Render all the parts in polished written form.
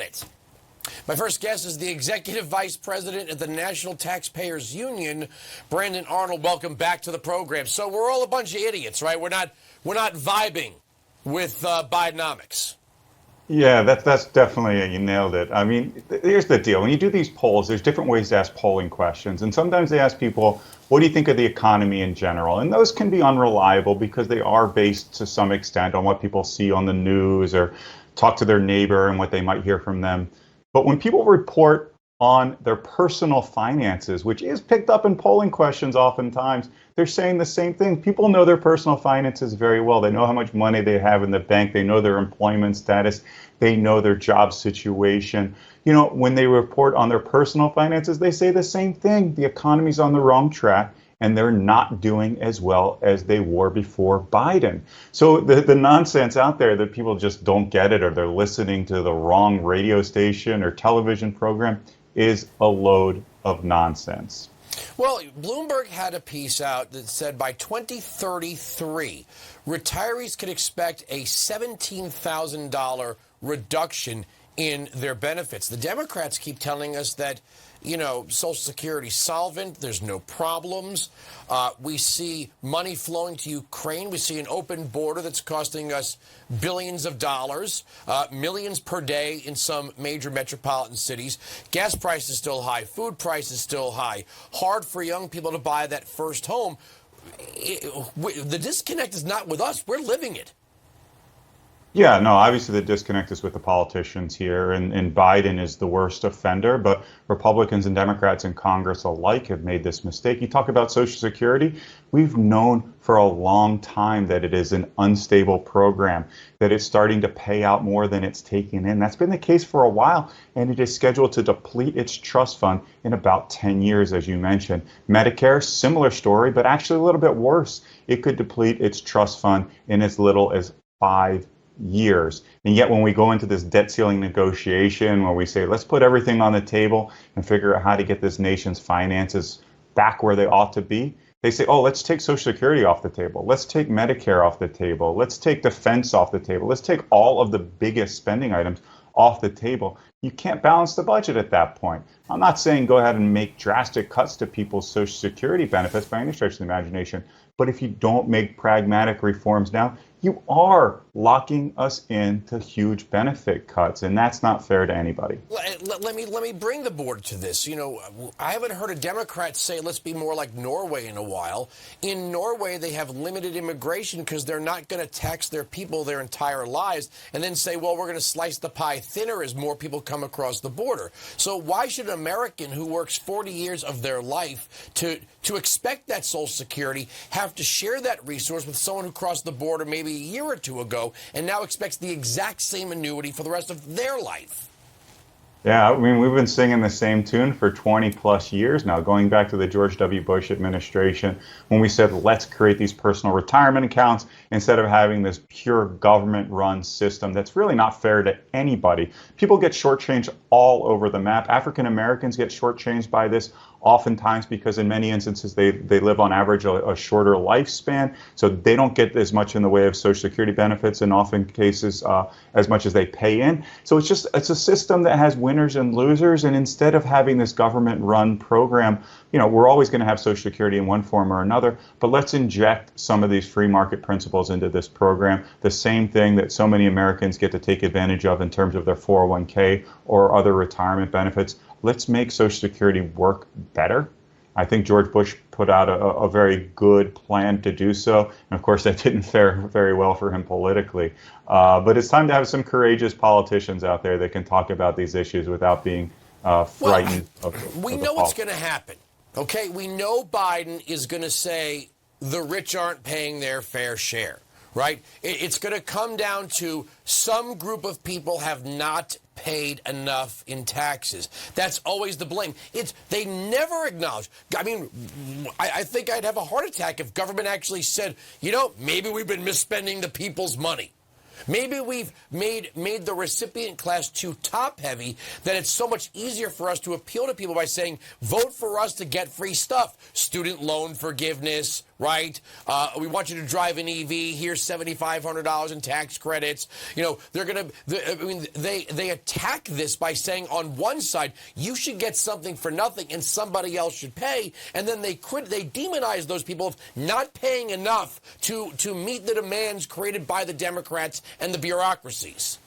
It. My first guest is the Executive Vice President at the National Taxpayers Union, Brandon Arnold. Welcome back to the program. So we're all a bunch of idiots, right? We're not vibing with Bidenomics. Yeah, that's definitely you nailed it. I mean, here's the deal. When you do these polls, there's different ways to ask polling questions. And sometimes they ask people, what do you think of the economy in general? And those can be unreliable because they are based to some extent on what people see on the news or talk to their neighbor and what they might hear from them. But when people report on their personal finances, which is picked up in polling questions oftentimes, they're saying the same thing. People know their personal finances very well. They know how much money they have in the bank. They know their employment status. They know their job situation. You know, when they report on their personal finances, they say the same thing. The economy's on the wrong track, and they're not doing as well as they were before Biden. So the nonsense out there that people just don't get it, or they're listening to the wrong radio station or television program, is a load of nonsense. Well, Bloomberg had a piece out that said by 2033, retirees could expect a $17,000 reduction in their benefits. The Democrats keep telling us that, you know, Social Security's solvent. There's no problems. We see money flowing to Ukraine. We see an open border that's costing us billions of dollars, millions per day in some major metropolitan cities. Gas prices still high. Food prices still high. Hard for young people to buy that first home. The disconnect is not with us. We're living it. Yeah, no, obviously the disconnect is with the politicians here, and Biden is the worst offender, but Republicans and Democrats in Congress alike have made this mistake. You talk about Social Security. We've known for a long time that it is an unstable program, that it's starting to pay out more than it's taking in. That's been the case for a while, and it is scheduled to deplete its trust fund in about 10 years, as you mentioned. Medicare, similar story, but actually a little bit worse. It could deplete its trust fund in as little as 5 years. And yet when we go into this debt ceiling negotiation where we say, let's put everything on the table and figure out how to get this nation's finances back where they ought to be, they say, oh, let's take Social Security off the table. Let's take Medicare off the table. Let's take defense off the table. Let's take all of the biggest spending items off the table. You can't balance the budget at that point. I'm not saying go ahead and make drastic cuts to people's Social Security benefits by any stretch of the imagination. But if you don't make pragmatic reforms now, you are locking us into huge benefit cuts, and that's not fair to anybody. Let me bring the board to this. You know, I haven't heard a Democrat say let's be more like Norway in a while. In Norway, they have limited immigration because they're not going to tax their people their entire lives and then say, well, we're going to slice the pie thinner as more people come across the border. So why should an American who works 40 years of their life to expect that Social Security have to share that resource with someone who crossed the border maybe a year or two ago and now expects the exact same annuity for the rest of their life? Yeah, I mean, we've been singing the same tune for 20 plus years now, going back to the George W. Bush administration, when we said, let's create these personal retirement accounts instead of having this pure government-run system that's really not fair to anybody. People get shortchanged all over the map. African Americans get shortchanged by this oftentimes because in many instances they live on average a shorter lifespan, so they don't get as much in the way of Social Security benefits in often cases as much as they pay in. So it's a system that has winners and losers, and instead of having this government-run program, you know, we're always going to have Social Security in one form or another, but let's inject some of these free market principles into this program, the same thing that so many Americans get to take advantage of in terms of their 401k or other retirement benefits. Let's make Social Security work better. I think George Bush put out a very good plan to do so. And of course, that didn't fare very well for him politically. But it's time to have some courageous politicians out there that can talk about these issues without being frightened. We know what's going to happen. Okay, we know Biden is going to say the rich aren't paying their fair share, right? It's going to come down to some group of people have not paid enough in taxes. That's always the blame. They never acknowledge. I mean, I think I'd have a heart attack if government actually said, you know, maybe we've been misspending the people's money. Maybe we've made the recipient class too top-heavy that it's so much easier for us to appeal to people by saying, vote for us to get free stuff. Student loan forgiveness, right? We want you to drive an EV. Here's $7,500 in tax credits. They're going to, they attack this by saying on one side, you should get something for nothing and somebody else should pay. And then they demonize those people of not paying enough to meet the demands created by the Democrats and the bureaucracies.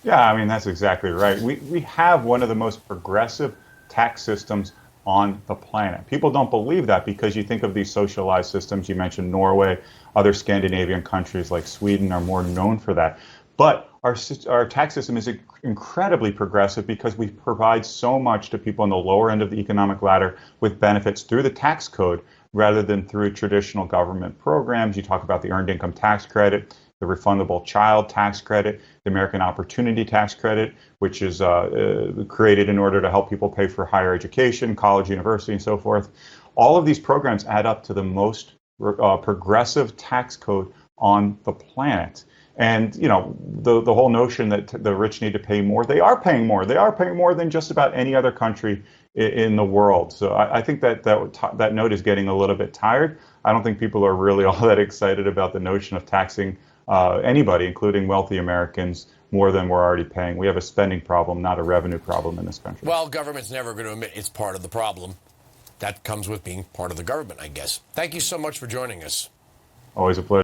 Yeah, I mean, that's exactly right. We have one of the most progressive tax systems on the planet. People don't believe that because you think of these socialized systems. You mentioned Norway, other Scandinavian countries like Sweden are more known for that. But our tax system is incredibly progressive because we provide so much to people on the lower end of the economic ladder with benefits through the tax code rather than through traditional government programs. You talk about the Earned Income Tax Credit, the Refundable Child Tax Credit, the American Opportunity Tax Credit, which is created in order to help people pay for higher education, college, university, and so forth. All of these programs add up to the most progressive tax code on the planet. And, the whole notion that the rich need to pay more, they are paying more. They are paying more than just about any other country in the world. So I think that note is getting a little bit tired. I don't think people are really all that excited about the notion of taxing anybody, including wealthy Americans, more than we're already paying. We have a spending problem, not a revenue problem in this country. Well, government's never going to admit it's part of the problem. That comes with being part of the government, I guess. Thank you so much for joining us. Always a pleasure.